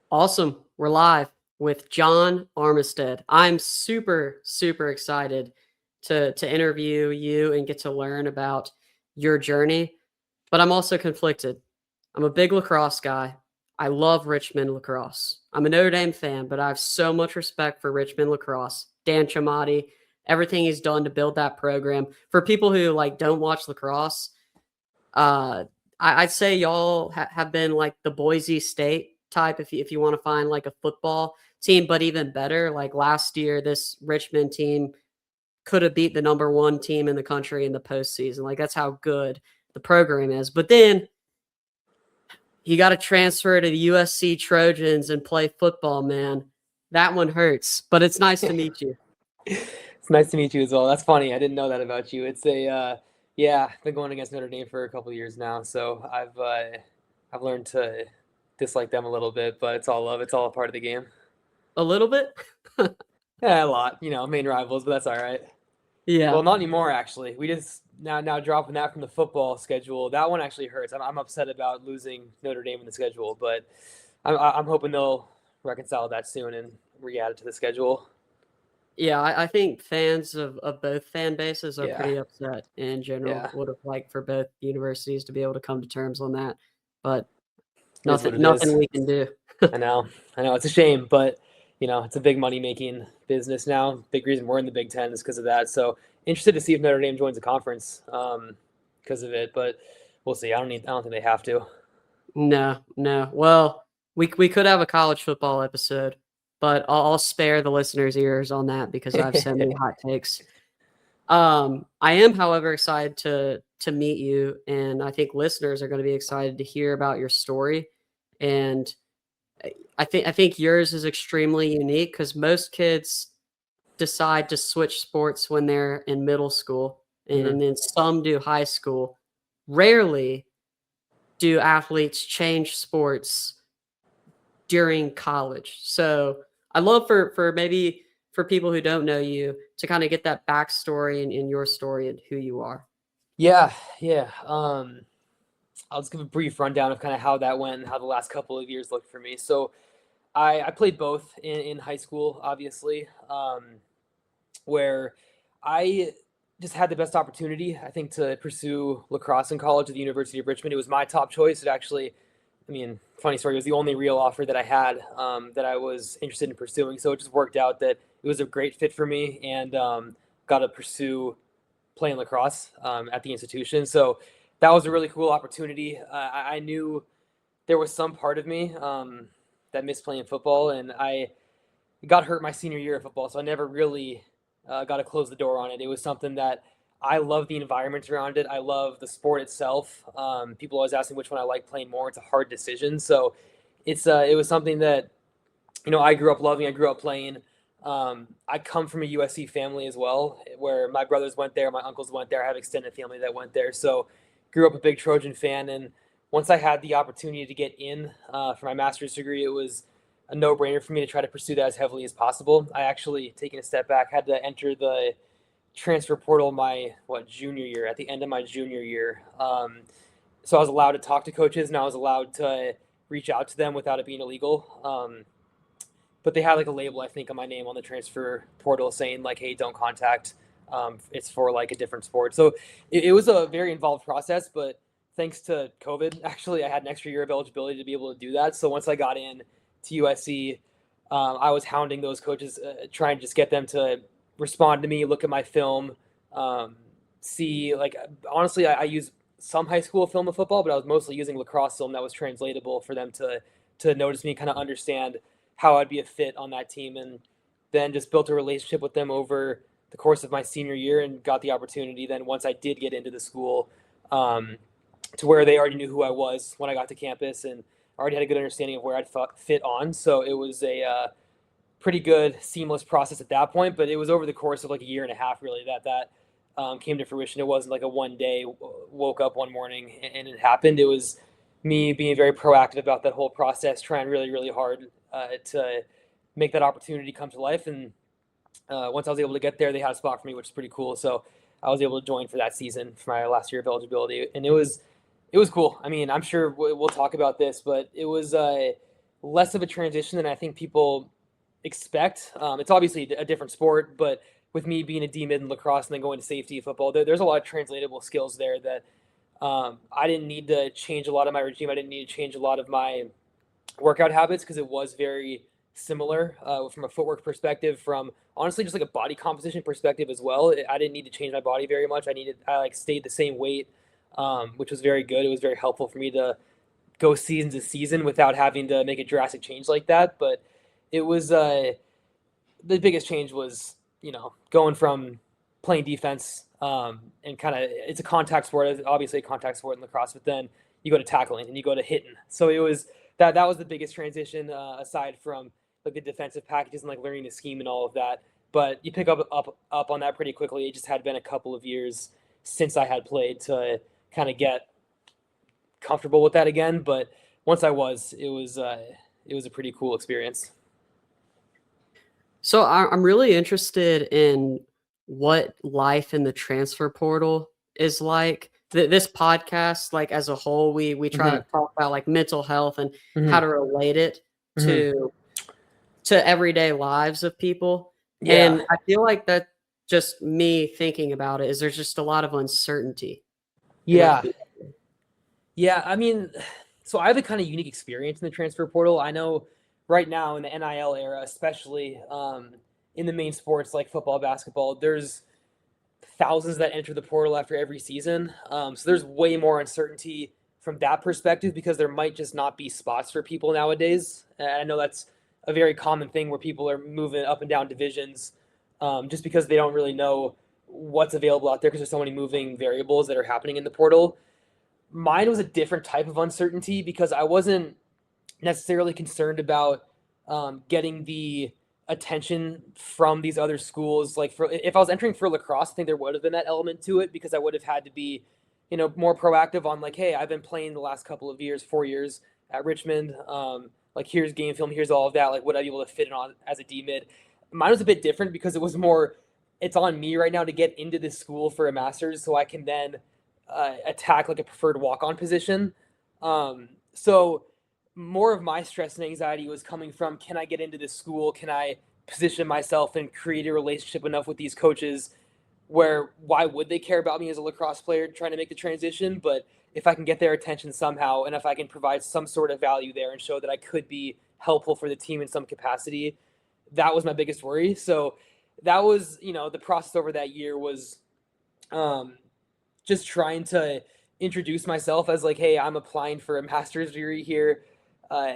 Awesome. We're live with John Armistead. I'm super, super excited to interview you and get to learn about your journey, but I'm also conflicted. I'm a big lacrosse guy. I love Richmond lacrosse. I'm a Notre Dame fan, but I have so much respect for Richmond lacrosse. Dan Chamati, everything he's done to build that program. For people who don't watch lacrosse, uh, I'd say y'all have been like the Boise State type if you want to find like a football team, but even better, like last year, this Richmond team could have beat the number one team in the country in the postseason. Like that's how good the program is. But then you got to transfer to the USC Trojans and play football, man. That one hurts, but it's nice to meet you. It's nice to meet you as well. That's funny. I didn't know that about you. It's yeah, I've been going against Notre Dame for a couple of years now, so I've learned to dislike them a little bit, but it's all love. It's all a part of the game. A little bit? Yeah, a lot, main rivals, but that's all right. Yeah. Well, not anymore actually. We just now dropping that from the football schedule. That one actually hurts. I'm upset about losing Notre Dame in the schedule, but I'm hoping they'll reconcile that soon and re-add it to the schedule. Yeah, I think fans of both fan bases are Yeah, pretty upset in general. yeah. Would have liked for both universities to be able to come to terms on that, but It is what it nothing is. we can do. I know, it's a shame, but it's a big money making business now. Big reason we're in the Big Ten is because of that. So interested to see if Notre Dame joins the conference because of it, but we'll see. I don't think they have to. No, no. Well, we could have a college football episode, but I'll spare the listeners' ears on that because I have so many hot takes. I am, however, excited to meet you, and I think listeners are going to be excited to hear about your story. And I think yours is extremely unique because most kids decide to switch sports when they're in middle school, Mhm. and then some do high school. Rarely do athletes change sports during college. So I'd love for maybe for people who don't know you to kind of get that backstory in your story and who you are. Yeah, yeah. I'll just give a brief rundown of kind of how that went and how the last couple of years looked for me. So I played both in high school, obviously, where I just had the best opportunity, I think, to pursue lacrosse in college at the University of Richmond. It was my top choice. It actually, funny story, it was the only real offer that I had that I was interested in pursuing. So it just worked out that it was a great fit for me and got to pursue playing lacrosse at the institution. So that was a really cool opportunity. I knew there was some part of me that missed playing football, and I got hurt my senior year of football, so I never really got to close the door on it. It was something that I love the environment around it. I love the sport itself. People always ask me which one I like playing more. It's a hard decision, so it was something that I grew up loving. I grew up playing. I come from a USC family as well, where my brothers went there, my uncles went there. I have extended family that went there, so grew up a big Trojan fan. And once I had the opportunity to get in for my master's degree, it was a no-brainer for me to try to pursue that as heavily as possible. I actually, taking a step back, had to enter the transfer portal my junior year, at the end of my junior year. So I was allowed to talk to coaches, and I was allowed to reach out to them without it being illegal. But they had like a label, I think, on my name on the transfer portal saying like, "Hey, don't contact. It's for like a different sport." So it was a very involved process, but thanks to COVID, actually, I had an extra year of eligibility to be able to do that. So once I got in to USC, I was hounding those coaches, trying to just get them to respond to me, look at my film, see like honestly, I use some high school film of football, but I was mostly using lacrosse film that was translatable for them to notice me, kind of understand how I'd be a fit on that team, and then just built a relationship with them over the course of my senior year and got the opportunity then once I did get into the school to where they already knew who I was when I got to campus and already had a good understanding of where I'd fit on. So it was a pretty good seamless process at that point, but it was over the course of like a year and a half really that came to fruition. It wasn't like a one day woke up one morning and it happened. It was me being very proactive about that whole process, trying really, really hard to make that opportunity come to life. And once I was able to get there, they had a spot for me, which is pretty cool. So I was able to join for that season for my last year of eligibility, and it was cool. I mean, I'm sure we'll talk about this, but it was less of a transition than I think people expect. It's obviously a different sport, but with me being a D mid in lacrosse and then going to safety football, there's a lot of translatable skills there that I didn't need to change a lot of my regime. I didn't need to change a lot of my workout habits because it was very similar from a footwork perspective, from honestly just like a body composition perspective as well. I didn't need to change my body very much. I like stayed the same weight, which was very good. It was very helpful for me to go season to season without having to make a drastic change like that. But it was the biggest change was, going from playing defense and kind of it's a contact sport, obviously a contact sport in lacrosse, but then you go to tackling and you go to hitting. So it was that was the biggest transition aside from like the defensive packages and like learning the scheme and all of that. But you pick up on that pretty quickly. It just had been a couple of years since I had played to kind of get comfortable with that again. But once I was, it was a pretty cool experience. So I'm really interested in what life in the transfer portal is like. This podcast, like as a whole, we try Mm-hmm. to talk about like mental health and how Mm-hmm. to relate it Mm-hmm. to everyday lives of people. Yeah. And I feel like that just me thinking about it is there's just a lot of uncertainty in the Yeah. future. Yeah. I mean, so I have a kind of unique experience in the transfer portal. I know right now in the NIL era, especially in the main sports like football, basketball, there's thousands that enter the portal after every season. So there's way more uncertainty from that perspective because there might just not be spots for people nowadays. And I know that's a very common thing where people are moving up and down divisions just because they don't really know what's available out there because there's so many moving variables that are happening in the portal. Mine was a different type of uncertainty because I wasn't necessarily concerned about getting the attention from these other schools. Like for if I was entering for lacrosse, I think there would have been that element to it because I would have had to be, more proactive on like, hey, I've been playing the last couple of years, 4 years at Richmond. Like here's game film, here's all of that. Like would I be able to fit it on as a D mid? Mine was a bit different because it was more. It's on me right now to get into this school for a master's, so I can then attack like a preferred walk-on position. So more of my stress and anxiety was coming from, can I get into this school? Can I position myself and create a relationship enough with these coaches where why would they care about me as a lacrosse player trying to make the transition? But if I can get their attention somehow and if I can provide some sort of value there and show that I could be helpful for the team in some capacity, that was my biggest worry. So that was, the process over that year was um, just trying to introduce myself as like, hey, I'm applying for a master's degree here. Uh,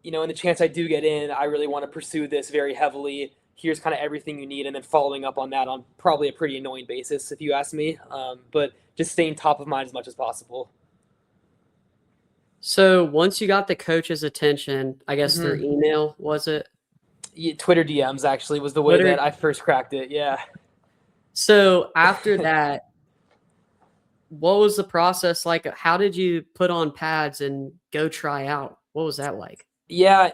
and the chance I do get in, I really want to pursue this very heavily. Here's kind of everything you need, and then following up on that on probably a pretty annoying basis, if you ask me. But just staying top of mind as much as possible. So once you got the coach's attention, I guess their Mm-hmm. email, was it? Yeah, Twitter DMs actually was the way Twitter. that I first cracked it. Yeah. So after that, what was the process like? How did you put on pads and go try out? What was that like? Yeah.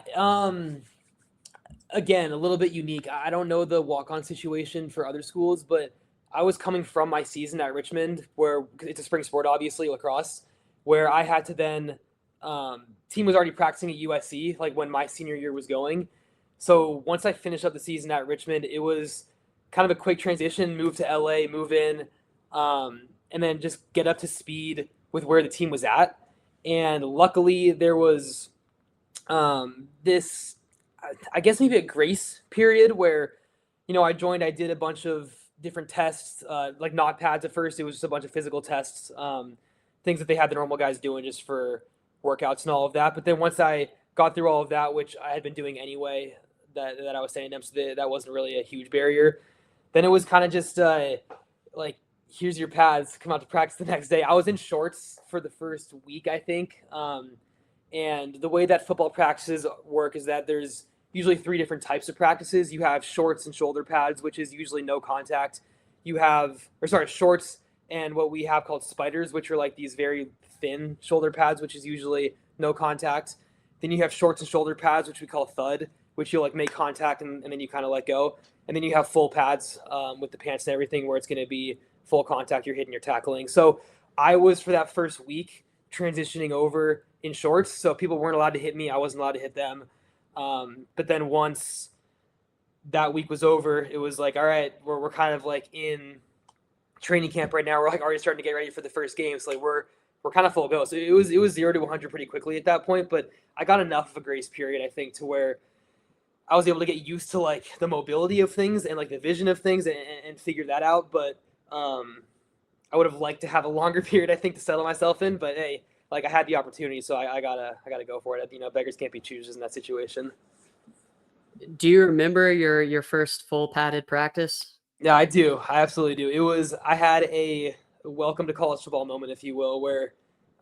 Again, a little bit unique. I don't know the walk-on situation for other schools, but I was coming from my season at Richmond, where it's a spring sport, obviously lacrosse, where I had to then team was already practicing at USC, like when my senior year was going. So once I finished up the season at Richmond, it was kind of a quick transition, move to LA, move in, and then just get up to speed with where the team was at. And luckily, there was this, I guess maybe a grace period where, I joined, I did a bunch of different tests, like not pads at first. It was just a bunch of physical tests, things that they had the normal guys doing just for workouts and all of that. But then once I got through all of that, which I had been doing anyway, that I was saying them, so that wasn't really a huge barrier. Then it was kind of just like, here's your pads, come out to practice the next day. I was in shorts for the first week, I think. And the way that football practices work is that there's usually three different types of practices. You have shorts and shoulder pads, which is usually no contact. You have, shorts and what we have called spiders, which are like these very thin shoulder pads, which is usually no contact. Then you have shorts and shoulder pads, which we call thud, which you'll like make contact and then you kind of let go. And then you have full pads with the pants and everything where it's going to be full contact. You're hitting, you're tackling. So I was for that first week transitioning over in shorts, so people weren't allowed to hit me. I wasn't allowed to hit them. But then once that week was over, it was like, all right, we're kind of like in training camp right now. We're like already starting to get ready for the first game. So like we're kind of full go. So it was 0 to 100 pretty quickly at that point. But I got enough of a grace period, I think, to where I was able to get used to like the mobility of things and like the vision of things and figure that out. But I would have liked to have a longer period, I think, to settle myself in. But hey, like I had the opportunity, so I gotta go for it. You know, beggars can't be choosers in that situation. Do you remember your first full padded practice? Yeah, I do. I absolutely do. I had a welcome to college football moment, if you will, where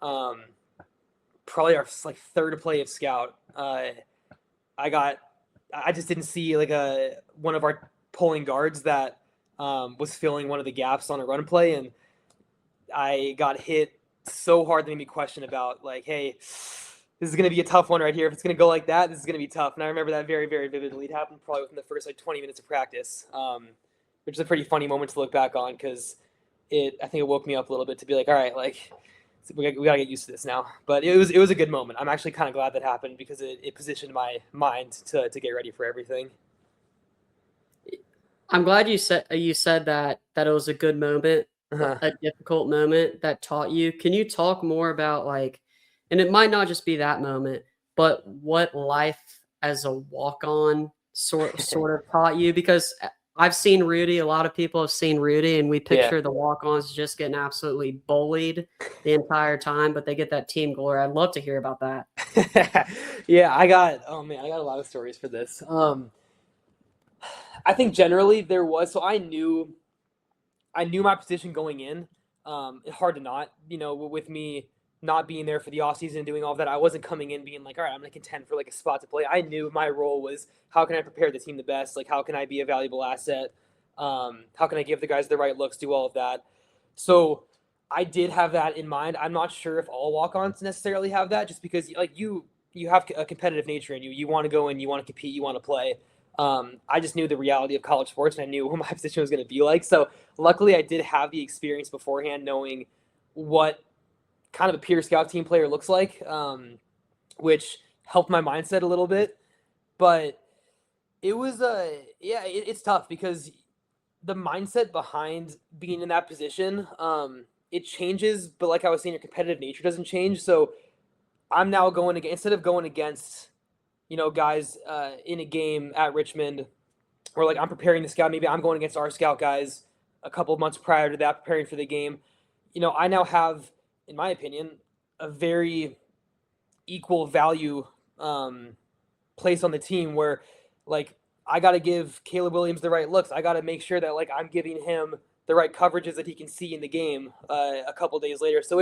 um, probably our like third play of scout, I just didn't see like one of our pulling guards that was filling one of the gaps on a run play, and I got hit so hard that made me question about like, hey, this is going to be a tough one right here. If it's going to go like that, this is going to be tough. And I remember that very, very vividly. It happened probably within the first like 20 minutes of practice, which is a pretty funny moment to look back on because I think it woke me up a little bit to be like, all right, like we got to get used to this now. But it was a good moment. I'm actually kind of glad that happened because it positioned my mind to get ready for everything. I'm glad you said that it was a good moment, Uh-huh. a difficult moment that taught you. Can you talk more about like, and it might not just be that moment, but what life as a walk-on sort of taught you? Because I've seen Rudy, a lot of people have seen Rudy, and we Yeah. picture the walk-ons just getting absolutely bullied the entire time, but they get that team glory. I'd love to hear about that. Yeah, I got a lot of stories for this. I think generally there was so I knew my position going in. It's hard to not, with me not being there for the offseason and doing all of that, I wasn't coming in being like, all right, I'm going to contend for like a spot to play. I knew my role was how can I prepare the team the best? Like, how can I be a valuable asset? How can I give the guys the right looks, do all of that? So I did have that in mind. I'm not sure if all walk-ons necessarily have that just because like you have a competitive nature in you. You want to go in, you want to compete, you want to play. I just knew the reality of college sports and I knew what my position was going to be like. So luckily I did have the experience beforehand knowing what kind of a peer scout team player looks like, which helped my mindset a little bit. But it was, it's tough because the mindset behind being in that position, it changes. But like I was saying, your competitive nature doesn't change. So I'm now going against, instead of going against, guys in a game at Richmond, or like I'm preparing the scout, maybe I'm going against our scout guys a couple of months prior to that, preparing for the game. I now have, in my opinion, a very equal value place on the team where, like, I got to give Caleb Williams the right looks. I got to make sure that, like, I'm giving him the right coverages that he can see in the game a couple days later. So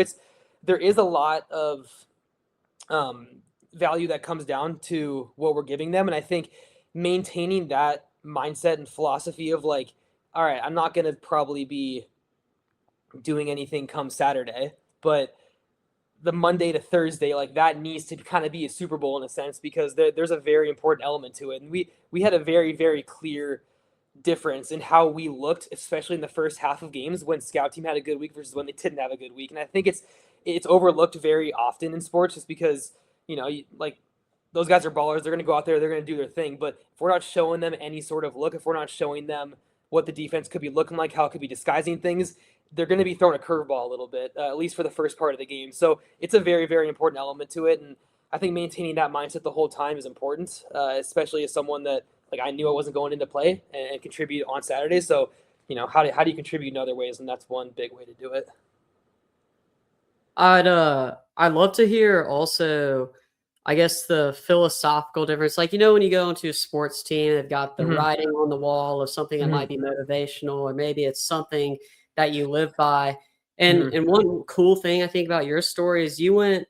there is a lot of value that comes down to what we're giving them. And I think maintaining that mindset and philosophy of like, all right, I'm not going to probably be doing anything come Saturday, but the Monday to Thursday, like that needs to kind of be a Super Bowl in a sense because there's a very important element to it. And we had a very, very clear difference in how we looked, especially in the first half of games when scout team had a good week versus when they didn't have a good week. And I think it's overlooked very often in sports just because, like those guys are ballers. They're going to go out there. They're going to do their thing. But if we're not showing them any sort of look, if we're not showing them what the defense could be looking like, how it could be disguising things, they're going to be throwing a curveball a little bit, at least for the first part of the game. So it's a very, very important element to it. And I think maintaining that mindset the whole time is important, especially as someone that, like, I knew I wasn't going into play and contribute on Saturday. So, how do you contribute in other ways? And that's one big way to do it. I'd love to hear also, I guess, the philosophical difference. Like, when you go into a sports team, they've got the Mm-hmm. writing on the wall of something that Mm-hmm. might be motivational, or maybe it's something that you live by. Mm-hmm. And one cool thing I think about your story is you went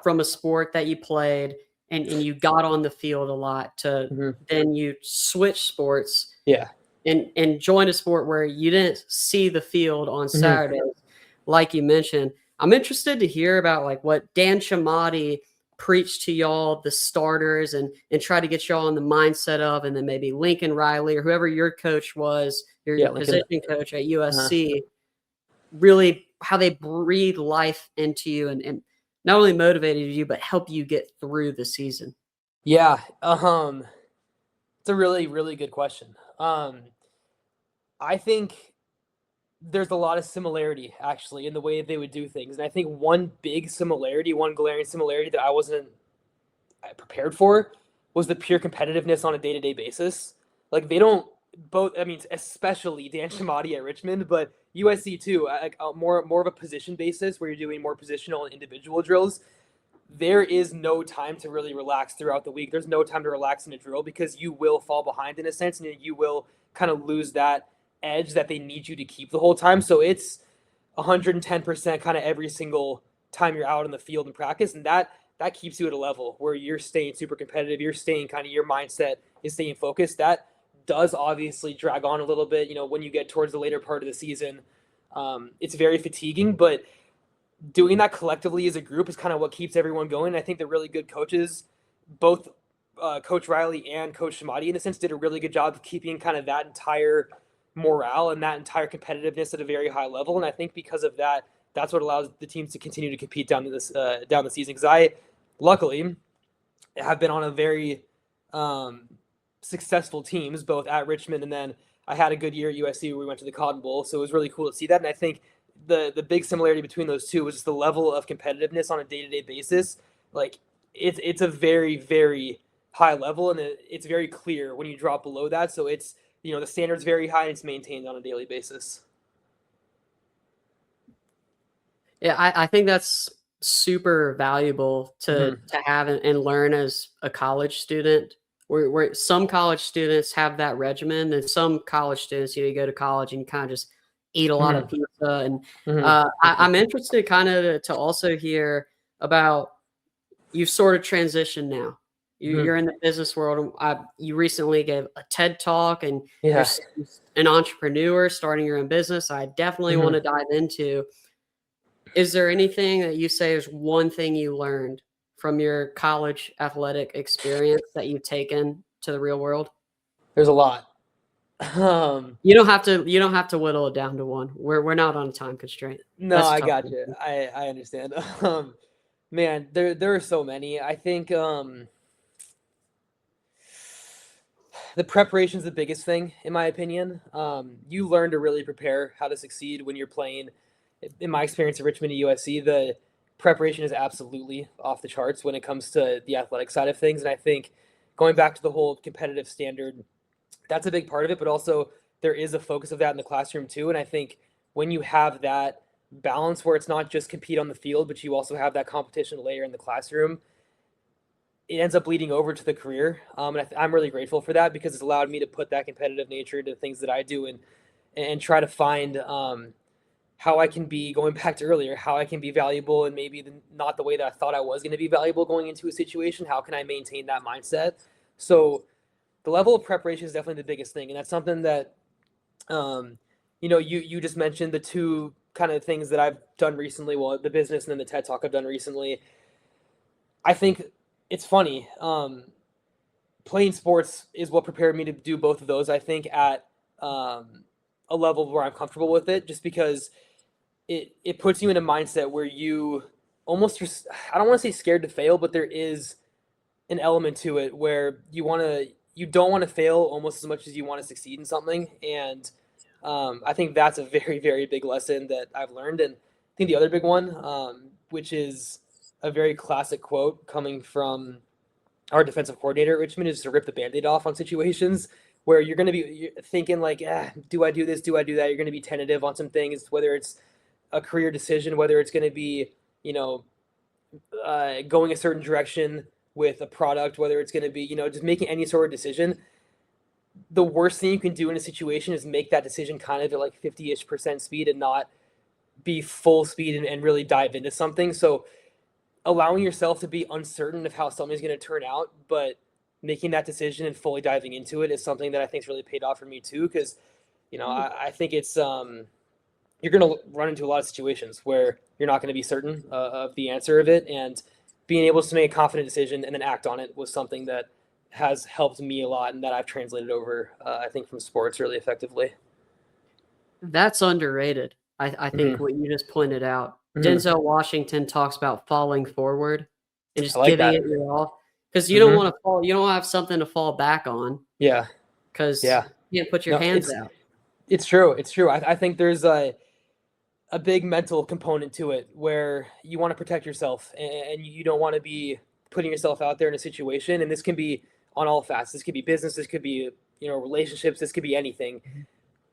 from a sport that you played and you got on the field a lot to Mm-hmm. then you switch sports Yeah. and join a sport where you didn't see the field on Mm-hmm. Saturdays, like you mentioned. I'm interested to hear about like what Dan Chamati preached to y'all, the starters, and try to get y'all in the mindset of, and then maybe Lincoln Riley or whoever your coach was, your Lincoln. position coach at USC, really how they breathe life into you and not only motivated you, but help you get through the season? Yeah, it's a really, really good question. I think there's a lot of similarity actually in the way they would do things. And I think one big similarity, one glaring similarity that I wasn't prepared for was the pure competitiveness on a day-to-day basis. Like they don't both, I mean, especially Dan Shamati at Richmond, but USC too, like more of a position basis where you're doing more positional and individual drills. There is no time to really relax throughout the week. There's no time to relax in a drill because you will fall behind in a sense and you will kind of lose that edge that they need you to keep the whole time. So it's 110% kind of every single time you're out in the field and practice. And that keeps you at a level where you're staying super competitive. You're staying kind of your mindset is staying focused. That does obviously drag on a little bit, when you get towards the later part of the season. It's very fatiguing, but doing that collectively as a group is kind of what keeps everyone going. I think the really good coaches, both Coach Riley and Coach Shamati, in a sense, did a really good job of keeping kind of that entire morale and that entire competitiveness at a very high level. And I think because of that, that's what allows the teams to continue to compete down the season. Because I, luckily, have been on a very successful teams, both at Richmond and then I had a good year at USC where we went to the Cotton Bowl. So it was really cool to see that. And I think the big similarity between those two was just the level of competitiveness on a day-to-day basis. Like it's a very, very high level, and it's very clear when you drop below that. So it's, the standard's very high and it's maintained on a daily basis. Yeah, I think that's super valuable to have and learn as a college student. Where some college students have that regimen, and some college students, you go to college and you kind of just eat a lot of pizza. And I'm interested kind of to also hear about you've sort of transitioned now. You're in the business world. You recently gave a TED talk, and you're an entrepreneur starting your own business. I definitely want to dive into. Is there anything that you say is one thing you learned from your college athletic experience that you've taken to the real world? There's a lot. You don't have to whittle it down to one. We're not on a time constraint. No, I got you. I understand. Man, there are so many. I think the preparation is the biggest thing, in my opinion. You learn to really prepare how to succeed when you're playing. In my experience at Richmond and USC, the preparation is absolutely off the charts when it comes to the athletic side of things. And I think going back to the whole competitive standard, that's a big part of it, but also there is a focus of that in the classroom too. And I think when you have that balance where it's not just compete on the field, but you also have that competition layer in the classroom, it ends up bleeding over to the career. And I'm really grateful for that because it's allowed me to put that competitive nature into the things that I do and try to find how I can be, going back to earlier, how I can be valuable and maybe not the way that I thought I was going to be valuable going into a situation. How can I maintain that mindset? So the level of preparation is definitely the biggest thing. And that's something that, you just mentioned the two kind of things that I've done recently. Well, the business and then the TED Talk I've done recently. I think it's funny. Playing sports is what prepared me to do both of those, I think, at a level where I'm comfortable with it, just because it puts you in a mindset where you almost, I don't want to say scared to fail, but there is an element to it where you don't want to fail almost as much as you want to succeed in something. And I think that's a very, very big lesson that I've learned. And I think the other big one, which is a very classic quote coming from our defensive coordinator at Richmond, is to rip the Band-Aid off on situations where you're going to be thinking like, do I do this? Do I do that? You're going to be tentative on some things, whether it's a career decision, whether it's going to be, going a certain direction with a product, whether it's going to be, just making any sort of decision. The worst thing you can do in a situation is make that decision kind of at like 50-ish% speed and not be full speed and really dive into something. So allowing yourself to be uncertain of how something's going to turn out, but making that decision and fully diving into it is something that I think has really paid off for me too. Cause I think it's, you're going to run into a lot of situations where you're not going to be certain of the answer of it, and being able to make a confident decision and then act on it was something that has helped me a lot and that I've translated over, I think, from sports really effectively. That's underrated. I think what you just pointed out, Mhm. Denzel Washington talks about falling forward and I just like giving that. it your all, because you don't Mhm. wanna fall you don't have something to fall back on Yeah. because Yeah. you can't put your No, hands out. it's true. It's true. I think there's a big mental component to it where you want to protect yourself and you don't want to be putting yourself out there in a situation. And this can be on all facets. This could be business. This could be, relationships. This could be anything.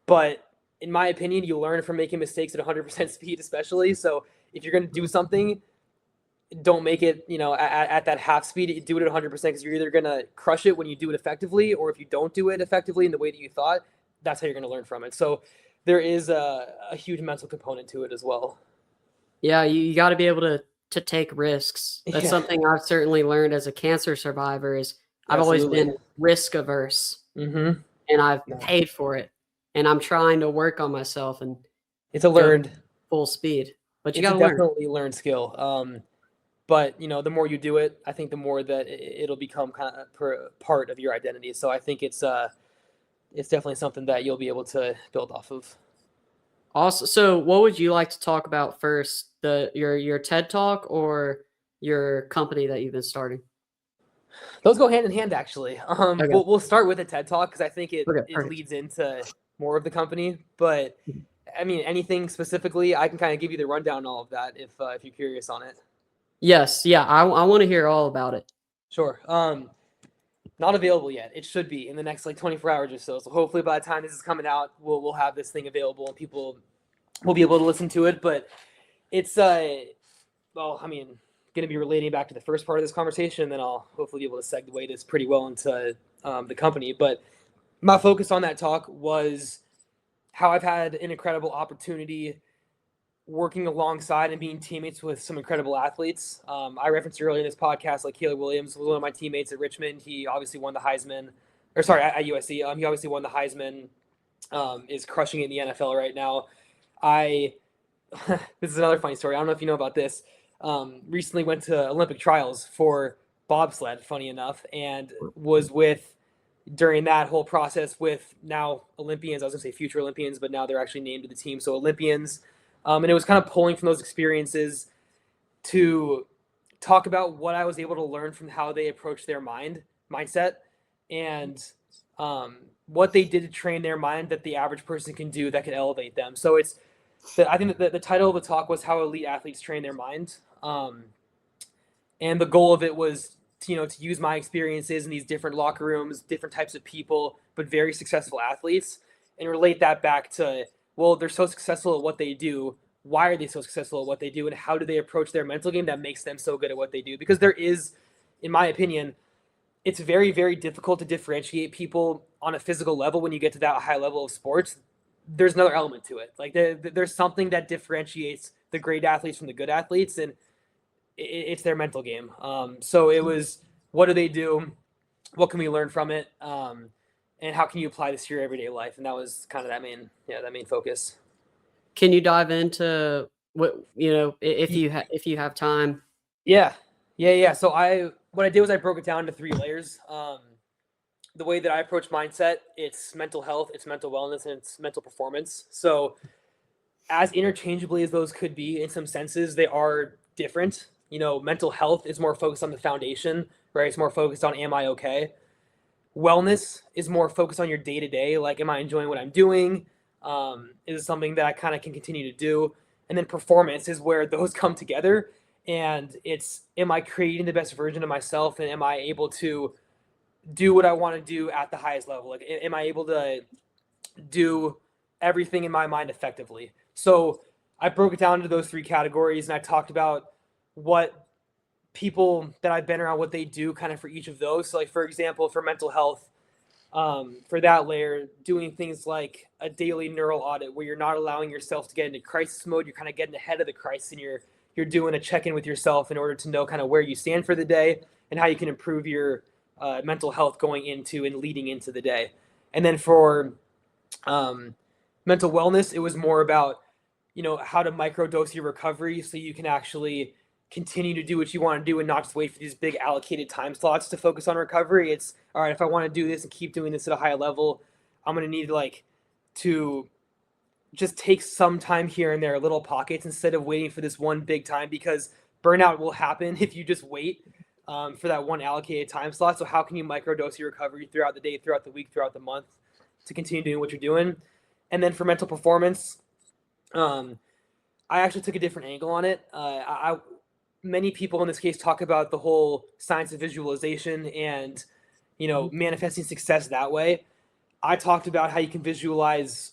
But in my opinion, you learn from making mistakes at 100% speed, especially. So if you're going to do something, don't make it, at that half speed. Do it at 100% because you're either going to crush it when you do it effectively, or if you don't do it effectively in the way that you thought, that's how you're going to learn from it. So there is a huge mental component to it as well. Yeah, you gotta be able to take risks. That's Yeah, something I've certainly learned as a cancer survivor is I've always absolutely. been risk averse, Mm-hmm. and I've No, paid for it, and I'm trying to work on myself and it's a go learned, full speed, but you it's a gotta learn. definitely learned skill. But the more you do it, I think the more that it'll become kind of part of your identity. So I think it's definitely something that you'll be able to build off of. Also, so what would you like to talk about first? Your TED Talk or your company that you've been starting? Those go hand in hand, actually. Okay. We'll start with a TED Talk because I think it Okay, it perfect. leads into more of the company. But Mhm. I mean, anything specifically, I can kind of give you the rundown on all of that if you're curious on it. Yes, yeah, I wanna hear all about it. Sure. Not available yet. It should be in the next like 24 hours or so. So hopefully by the time this is coming out, we'll have this thing available and people will be able to listen to it. But it's well, I mean, going to be relating back to the first part of this conversation, and then I'll hopefully be able to segue this pretty well into the company. But my focus on that talk was how I've had an incredible opportunity working alongside and being teammates with some incredible athletes. I referenced earlier in this podcast, like Caleb Williams was one of my teammates at Richmond. He obviously won the Heisman, or sorry, at USC. He obviously won the Heisman. Is crushing it in the NFL right now. I this is another funny story. I don't know if you know about this. Recently went to Olympic trials for bobsled, funny enough, and was with during that whole process with now Olympians. I was going to say future Olympians, but now they're actually named to the team. So Olympians. And it was kind of pulling from those experiences to talk about what I was able to learn from how they approach their mindset, and what they did to train their mind that the average person can do that can elevate them. So I think that the title of the talk was how elite athletes train their mind. And the goal of it was to use my experiences in these different locker rooms, different types of people, but very successful athletes, and relate that back to, well, they're so successful at what they do. Why are they so successful at what they do, and how do they approach their mental game that makes them so good at what they do? Because there is, in my opinion, it's very, very difficult to differentiate people on a physical level when you get to that high level of sports. There's another element to it. Like there's something that differentiates the great athletes from the good athletes, and it's their mental game. So it was, what do they do? What can we learn from it? And how can you apply this to your everyday life? And that was kind of that main focus. Can you dive into if if you have time? Yeah, yeah. So what I did was I broke it down into three layers. The way that I approach mindset, it's mental health, it's mental wellness, and it's mental performance. So as interchangeably as those could be in some senses, they are different. Mental health is more focused on the foundation, right? It's more focused on, am I okay? Wellness is more focused on your day to day. Like, am I enjoying what I'm doing? Is it something that I kind of can continue to do? And then performance is where those come together. And it's, am I creating the best version of myself? And am I able to do what I want to do at the highest level? Like, am I able to do everything in my mind effectively? So I broke it down into those three categories, and I talked about what people that I've been around, what they do kind of for each of those. So, like, for example, for mental health, for that layer, doing things like a daily neural audit where you're not allowing yourself to get into crisis mode. You're kind of getting ahead of the crisis, and you're doing a check-in with yourself in order to know kind of where you stand for the day and how you can improve your mental health going into and leading into the day. And then for um, mental wellness, it was more about how to microdose your recovery so you can actually continue to do what you want to do and not just wait for these big allocated time slots to focus on recovery. It's all right, if I want to do this and keep doing this at a high level, I'm going to need to just take some time here and there, little pockets, instead of waiting for this one big time, because burnout will happen if you just wait for that one allocated time slot. So how can you microdose your recovery throughout the day, throughout the week, throughout the month to continue doing what you're doing? And then for mental performance, I actually took a different angle on it. Many people in this case talk about the whole science of visualization and, manifesting success that way. I talked about how you can visualize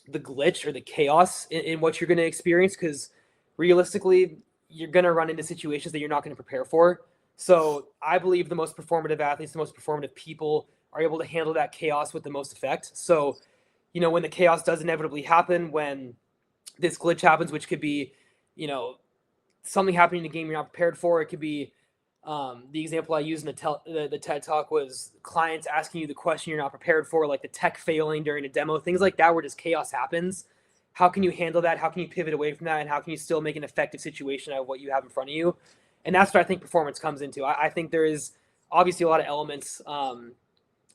the glitch or the chaos in what you're going to experience, because realistically, you're going to run into situations that you're not going to prepare for. So I believe the most performative athletes, the most performative people are able to handle that chaos with the most effect. So, when the chaos does inevitably happen, when this glitch happens, which could be, something happening in the game you're not prepared for. It could be the example I used in the TED Talk was clients asking you the question you're not prepared for, like the tech failing during a demo, things like that, where just chaos happens. How can you handle that? How can you pivot away from that? And how can you still make an effective situation out of what you have in front of you? And that's what I think performance comes into. I think there is obviously a lot of elements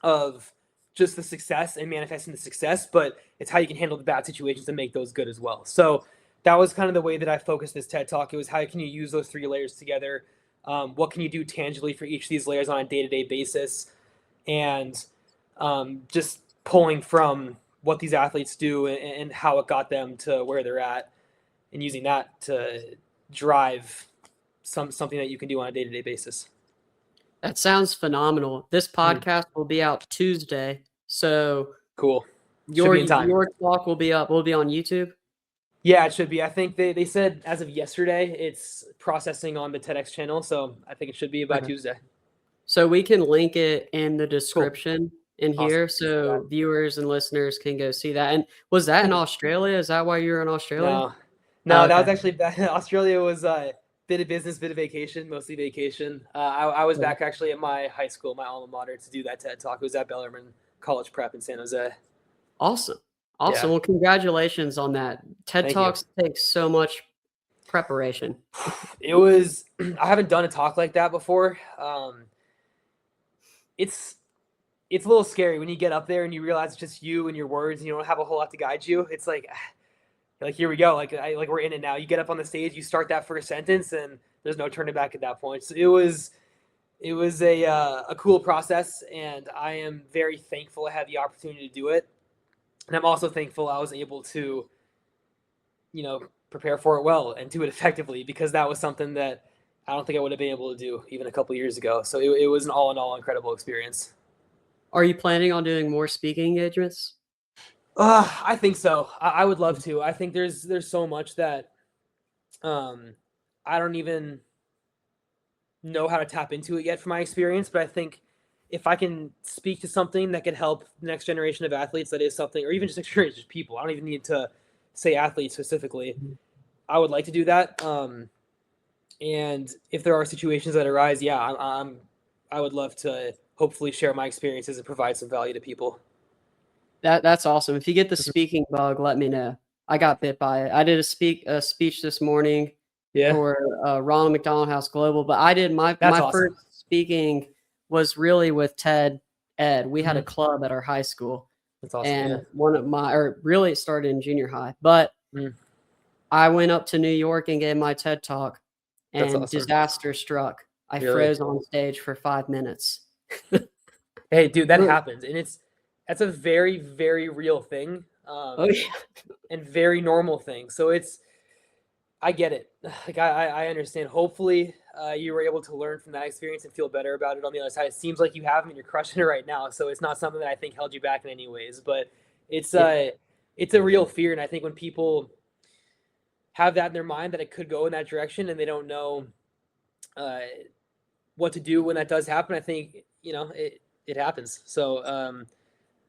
of just the success and manifesting the success, but it's how you can handle the bad situations and make those good as well. So that was kind of the way that I focused this TED Talk. It was how can you use those three layers together? What can you do tangibly for each of these layers on a day-to-day basis? And just pulling from what these athletes do and how it got them to where they're at, and using that to drive something that you can do on a day-to-day basis. That sounds phenomenal. This podcast will be out Tuesday, so cool. Your talk will be up. Will it be on YouTube? Yeah, it should be. I think they said as of yesterday it's processing on the TEDx channel, so I think it should be by Tuesday. So we can link it in the description in here, Awesome. so viewers and listeners can go see that. And was that in Australia? Is that why you were in Australia? No, that was actually Australia was bit of business, bit of vacation, mostly vacation. I was back actually at my high school, my alma mater, to do that TED Talk. It was at Bellarmine College Prep in San Jose. Awesome. Yeah. Well, congratulations on that. TED Talks take so much preparation. It was, I haven't done a talk like that before. It's a little scary when you get up there and you realize it's just you and your words and you don't have a whole lot to guide you. It's like here we go. Like we're in it now. You get up on the stage, you start that first sentence, and there's no turning back at that point. So it was a cool process, and I am very thankful I had the opportunity to do it. And I'm also thankful I was able to, prepare for it well and do it effectively, because that was something that I don't think I would have been able to do even a couple years ago. So it was an all in all incredible experience. Are you planning on doing more speaking engagements? I think so. I would love to. I think there's so much that I don't even know how to tap into it yet from my experience, but I think if I can speak to something that could help the next generation of athletes, that is something, or even just experience just people. I don't even need to say athletes specifically. I would like to do that. And if there are situations that arise, I would love to hopefully share my experiences and provide some value to people. That's awesome. If you get the speaking bug, let me know. I got bit by it. I did a speech this morning for Ronald McDonald House Global, but I did my awesome. first speaking was really with Ted Ed. We had a club at our high school. That's awesome. And really it started in junior high, but I went up to New York and gave my TED Talk, and disaster struck. I froze on stage for 5 minutes. Hey, dude, that happens. And that's a very, very real thing. And very normal thing. So I get it. Like I understand. Hopefully you were able to learn from that experience and feel better about it on the other side. It seems like you have, and you're crushing it right now. So it's not something that I think held you back in any ways, but it's a real fear. And I think when people have that in their mind, that it could go in that direction and they don't know what to do when that does happen, I think, it happens. So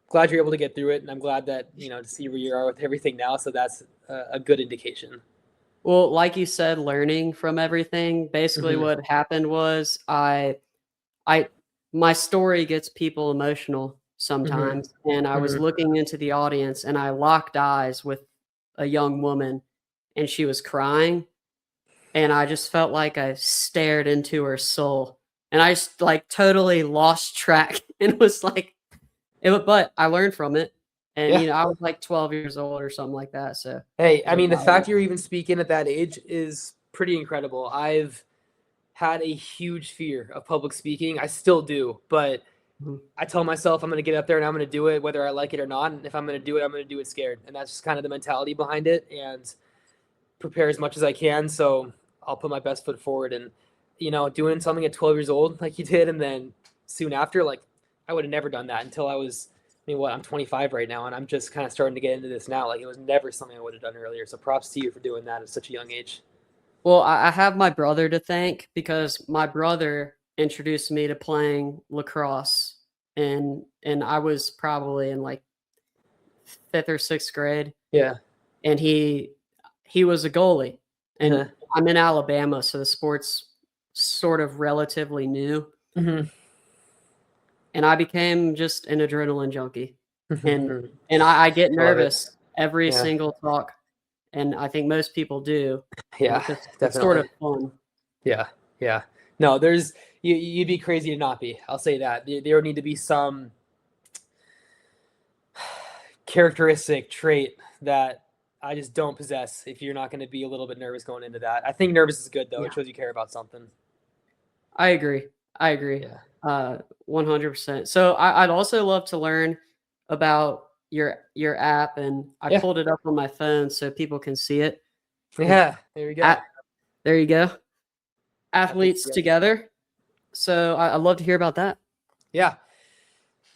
glad you're able to get through it. And I'm glad that, to see where you are with everything now. So that's a good indication. Well, like you said, learning from everything. Basically what happened was my story gets people emotional sometimes. And I was looking into the audience and I locked eyes with a young woman and she was crying. And I just felt like I stared into her soul, and I just totally lost track and was like, but I learned from it. And, Yeah. you know, I was like 12 years old or something like that. So Hey, it I was mean, the wild. fact you're even speaking at that age is pretty incredible. I've had a huge fear of public speaking. I still do, but Mhm. I tell myself I'm going to get up there and I'm going to do it whether I like it or not. And if I'm going to do it, I'm going to do it scared. And that's just kind of the mentality behind it, and prepare as much as I can. So I'll put my best foot forward, and, doing something at 12 years old like you did, and then soon after, like, I would have never done that until I was, I mean, what, I'm 25 right now, and I'm just kind of starting to get into this now. Like, it was never something I would have done earlier. So props to you for doing that at such a young age. Well, I have my brother to thank because my brother introduced me to playing lacrosse, and I was probably in like 5th or 6th grade, Yeah. and he was a goalie, Uh-huh. and I'm in Alabama, so the sport's sort of relatively new, Mm-hmm. and I became just an adrenaline junkie, and Mm-hmm. I get I love it. nervous every Yeah. single talk, and I think most people do, Yeah, because it's sort definitely. of fun. Yeah. Yeah. No, you'd be crazy to not be. I'll say that. There would need to be some characteristic trait that I just don't possess if you're not going to be a little bit nervous going into that. I think nervous is good though. Yeah, It shows you care about something. I agree. I agree, Yeah. 100%. So I'd also love to learn about your app, and I Yeah. pulled it up on my phone so people can see it. It's Yeah. There we go. at there you go, Athletes Athletes together. Together. So I'd love to hear about that. Yeah.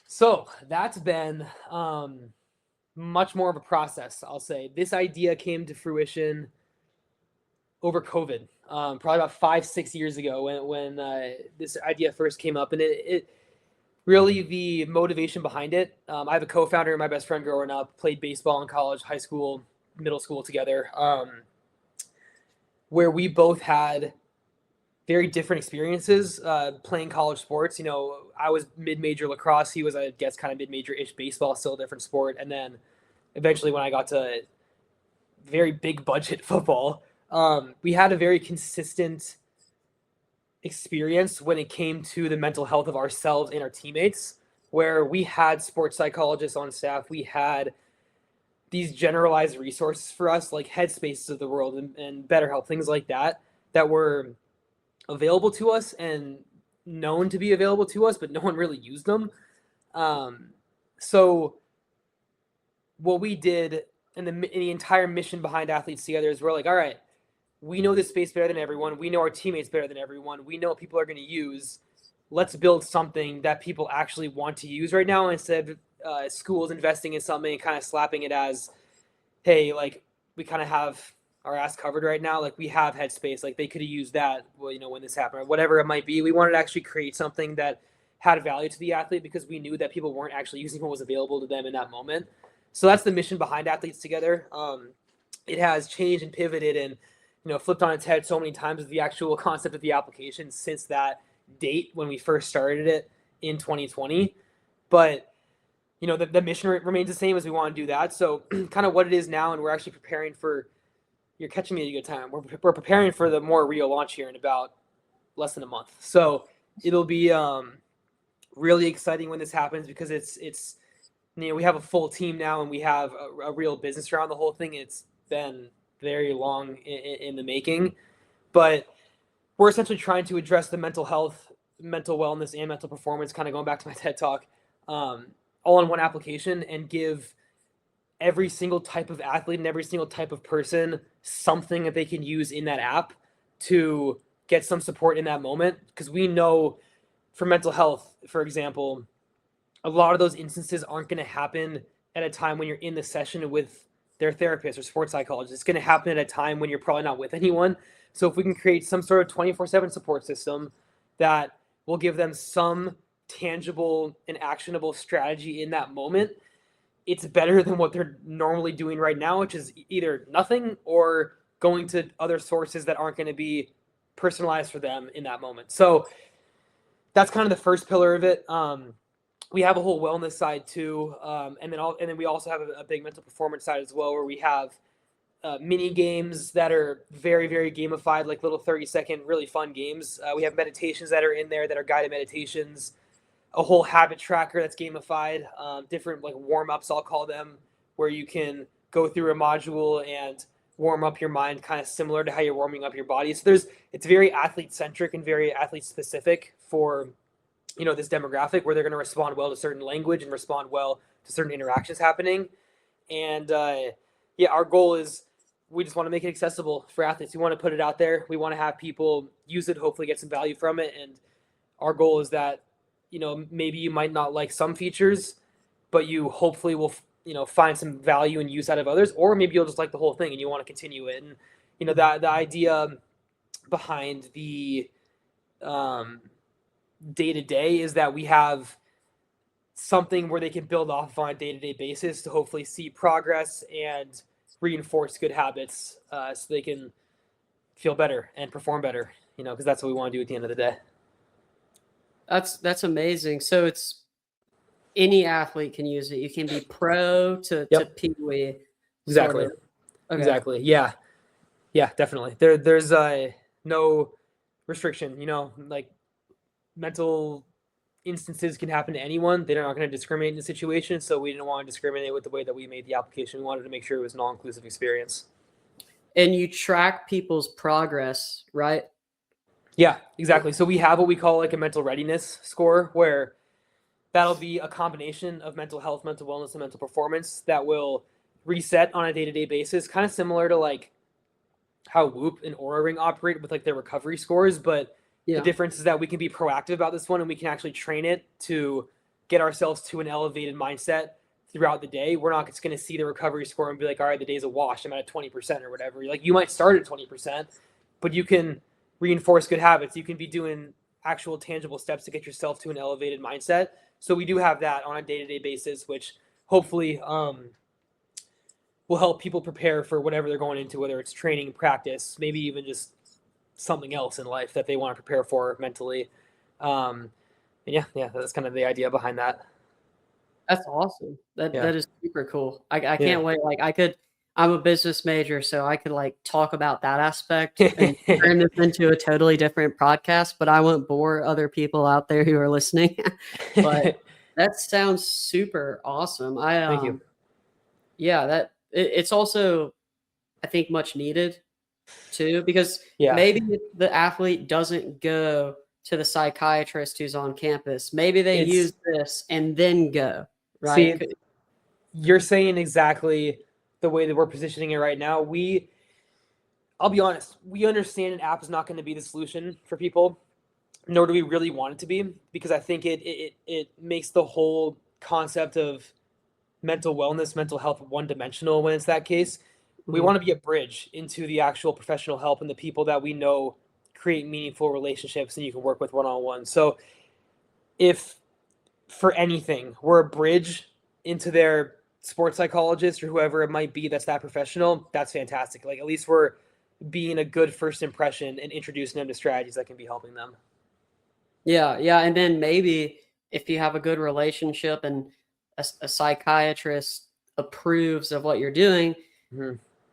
So that's been much more of a process, I'll say. This idea came to fruition over COVID, probably about 5, 6 years ago when this idea first came up, and it really the motivation behind it. I have a co-founder and my best friend growing up, played baseball in college, high school, middle school together, where we both had very different experiences playing college sports. I was mid-major lacrosse. He was, I guess, kind of mid-major-ish baseball, still a different sport. And then eventually when I got to very big budget football, we had a very consistent experience when it came to the mental health of ourselves and our teammates, where we had sports psychologists on staff. We had these generalized resources for us, like Headspaces of the world and BetterHelp, things like that, that were available to us and known to be available to us, but no one really used them. So what we did, and the entire mission behind Athletes Together, is we're like, all right, we know this space better than everyone. We know our teammates better than everyone. We know what people are going to use. Let's build something that people actually want to use right now, instead of schools investing in something and kind of slapping it as, hey, like, we kind of have our ass covered right now. Like, we have Headspace. Like, they could have used that, well, when this happened, or whatever it might be. We wanted to actually create something that had value to the athlete because we knew that people weren't actually using what was available to them in that moment. So that's the mission behind Athletes Together. It has changed and pivoted and flipped on its head so many times with the actual concept of the application since that date when we first started it in 2020. But the mission remains the same, as we want to do that. So kind of what it is now, and we're actually preparing for, you're catching me at a good time. We're preparing for the more real launch here in about less than a month. So it'll be really exciting when this happens, because it's we have a full team now, and we have a real business around the whole thing. It's been very long in the making, but we're essentially trying to address the mental health, mental wellness, and mental performance, kind of going back to my TED talk, all in one application, and give every single type of athlete and every single type of person something that they can use in that app to get some support in that moment. Because we know for mental health, for example, a lot of those instances aren't going to happen at a time when you're in the session with their therapist or sports psychologist. It's going to happen at a time when you're probably not with anyone. So if we can create some sort of 24/7 support system that will give them some tangible and actionable strategy in that moment, it's better than what they're normally doing right now, which is either nothing or going to other sources that aren't going to be personalized for them in that moment. So that's kind of the first pillar of it. We have a whole wellness side too, and then we also have a big mental performance side as well, where we have mini games that are very, very gamified, like little 30-second really fun games. We have meditations that are in there that are guided meditations. a whole habit tracker that's gamified, different like warm-ups, I'll call them, where you can go through a module and warm up your mind kind of similar to how you're warming up your body. So it's very athlete centric and very athlete specific for, this demographic, where they're going to respond well to certain language and respond well to certain interactions happening. And our goal is, we just want to make it accessible for athletes. We want to put it out there. We want to have people use it, hopefully get some value from it. And our goal is that, maybe you might not like some features, but you hopefully will, find some value and use out of others, or maybe you'll just like the whole thing and you want to continue it. And, the idea behind the day-to-day is that we have something where they can build off on a day-to-day basis to hopefully see progress and reinforce good habits, so they can feel better and perform better, because that's what we want to do at the end of the day. That's amazing. So it's any athlete can use it. You can be pro to peewee. Exactly. Sort of. Okay. Exactly. Yeah. Yeah, definitely. There's no restriction, like mental instances can happen to anyone. They're not going to discriminate in the situation. So we didn't want to discriminate with the way that we made the application. We wanted to make sure it was an all-inclusive experience. And you track people's progress, right? Yeah, exactly. So we have what we call like a mental readiness score, where that'll be a combination of mental health, mental wellness, and mental performance that will reset on a day-to-day basis, kind of similar to like how Whoop and Oura Ring operate with like their recovery scores. But the difference is that we can be proactive about this one, and we can actually train it to get ourselves to an elevated mindset throughout the day. We're not just going to see the recovery score and be like, all right, the day's a wash, I'm at 20% or whatever. Like, you might start at 20%, but you can reinforce good habits. You can be doing actual tangible steps to get yourself to an elevated mindset. So we do have that on a day-to-day basis, which hopefully will help people prepare for whatever they're going into, whether it's training, practice, maybe even just something else in life that they want to prepare for mentally. And that's kind of the idea behind that. That's awesome. That is super cool. I can't wait. Like, I'm a business major, so I could like talk about that aspect and turn this into a totally different podcast, but I won't bore other people out there who are listening. But that sounds super awesome. Thank you. Yeah, it's also, I think, much needed too, because maybe the athlete doesn't go to the psychiatrist who's on campus. Maybe they use this and then go, right? See, you're saying exactly the way that we're positioning it right now. I'll be honest, we understand an app is not going to be the solution for people, nor do we really want it to be, because I think it makes the whole concept of mental wellness, mental health one-dimensional when it's that case. We want to be a bridge into the actual professional help and the people that we know create meaningful relationships and you can work with one-on-one. So if for anything, we're a bridge into their sports psychologist or whoever it might be that's that professional, that's fantastic. Like, at least we're being a good first impression and introducing them to strategies that can be helping them. Yeah. And then maybe if you have a good relationship and a psychiatrist approves of what you're doing,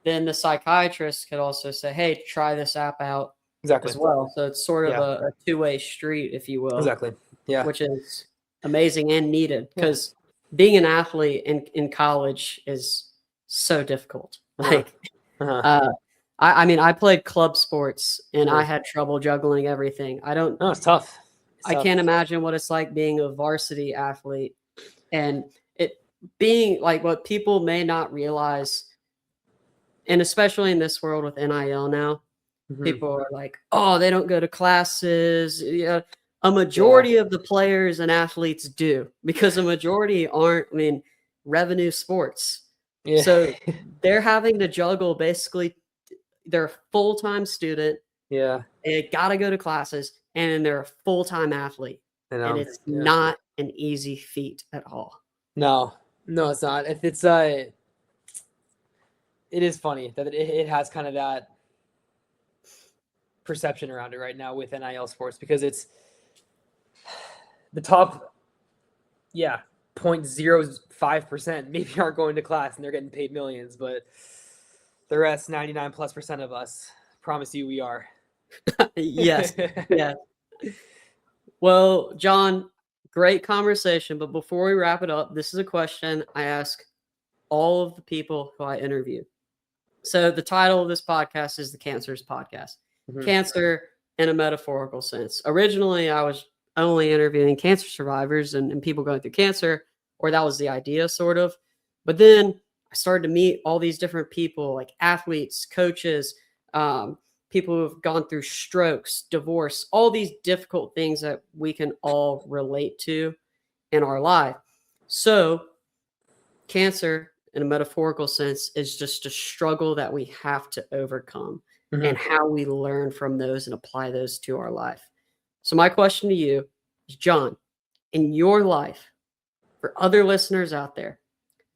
then the psychiatrist could also say, hey, try this app out as well. So it's sort of a two-way street, if you will. Exactly. Yeah. Which is amazing and needed, because being an athlete in college is so difficult. Like, I mean, I played club sports and I had trouble juggling everything. It's tough. I can't imagine what it's like being a varsity athlete, and it being like, what people may not realize, and especially in this world with NIL now, people are like, oh, they don't go to classes. Yeah. A majority of the players and athletes do, because a majority aren't, revenue sports. Yeah. So they're having to juggle, basically, they're a full-time student. Yeah. They got to go to classes, and then they're a full-time athlete. And it's not an easy feat at all. No, it's not. It is funny that it has kind of that perception around it right now with NIL sports, because it's the top 0.05% maybe aren't going to class and they're getting paid millions, but the rest 99+% of us, promise you, we are. Yes. Yeah. Well, John, great conversation. But before we wrap it up, this is a question I ask all of the people who I interview. So the title of this podcast is the Cancer's Podcast. Cancer in a metaphorical sense. Originally, I was only interviewing cancer survivors and people going through cancer, or that was the idea, sort of. But then I started to meet all these different people, like athletes, coaches, people who have gone through strokes, divorce, all these difficult things that we can all relate to in our life. So cancer in a metaphorical sense is just a struggle that we have to overcome, and how we learn from those and apply those to our life. So my question to you is, John, in your life, for other listeners out there,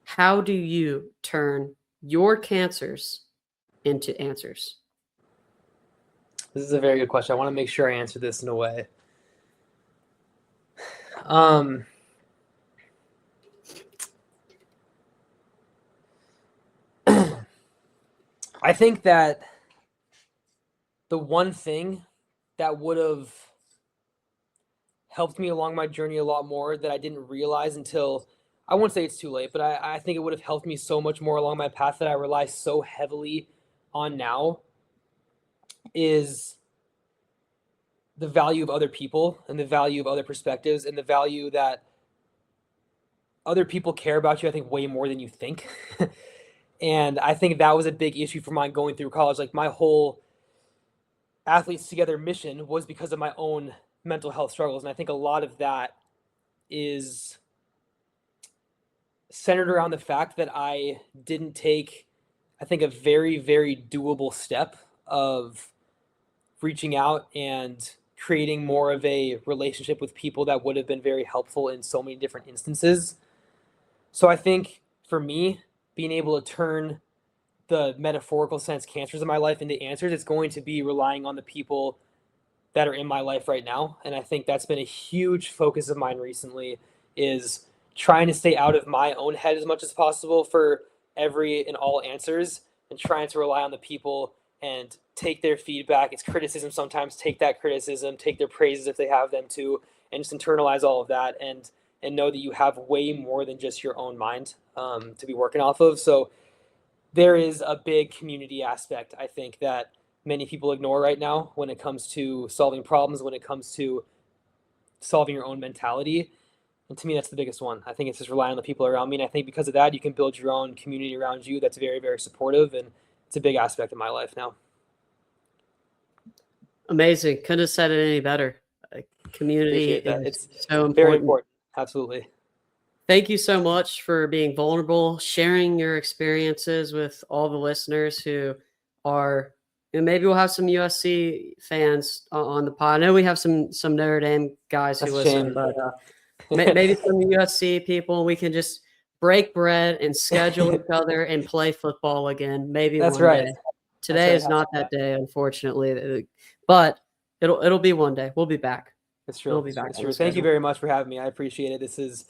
how do you turn your cancers into answers? This is a very good question. I want to make sure I answer this in a way. I think that the one thing that would have helped me along my journey a lot more that I didn't realize until, I won't say it's too late, but I think it would have helped me so much more along my path that I rely so heavily on now, is the value of other people and the value of other perspectives and the value that other people care about you, I think, way more than you think. And I think that was a big issue for mine going through college. Like, my whole Athletes Together mission was because of my own mental health struggles. And I think a lot of that is centered around the fact that I didn't take, I think, a very, very doable step of reaching out and creating more of a relationship with people that would have been very helpful in so many different instances. So I think for me, being able to turn the metaphorical sense cancers in my life into answers, it's going to be relying on the people that are in my life right now. And I think that's been a huge focus of mine recently, is trying to stay out of my own head as much as possible for every and all answers, and trying to rely on the people and take their feedback. It's criticism sometimes, take that criticism, take their praises if they have them too, and just internalize all of that, and know that you have way more than just your own mind to be working off of. So there is a big community aspect, I think, that many people ignore right now when it comes to solving problems, when it comes to solving your own mentality. And to me, that's the biggest one. I think it's just relying on the people around me. And I think because of that, you can build your own community around you that's very, very supportive. And it's a big aspect of my life now. Amazing. Couldn't have said it any better. Community is it's so important. Very important. Absolutely. Thank you so much for being vulnerable, sharing your experiences with all the listeners who are, and maybe we'll have some USC fans on the pod. I know we have some Notre Dame guys who listen, but maybe some USC people. We can just break bread and schedule each other and play football again. Maybe that's one right. day. Today is not that day, unfortunately, but it'll be one day. We'll be back. It's true. It's true. Thank you very much for having me. I appreciate it.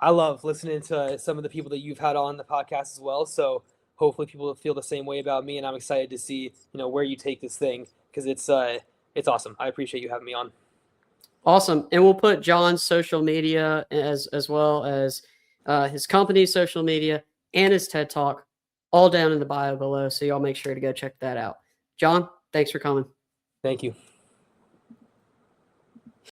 I love listening to some of the people that you've had on the podcast as well. So hopefully people feel the same way about me, and I'm excited to see, where you take this thing, because it's awesome. I appreciate you having me on. Awesome. And we'll put John's social media as well as his company's social media and his TED Talk all down in the bio below. So y'all make sure to go check that out. John, thanks for coming. Thank you.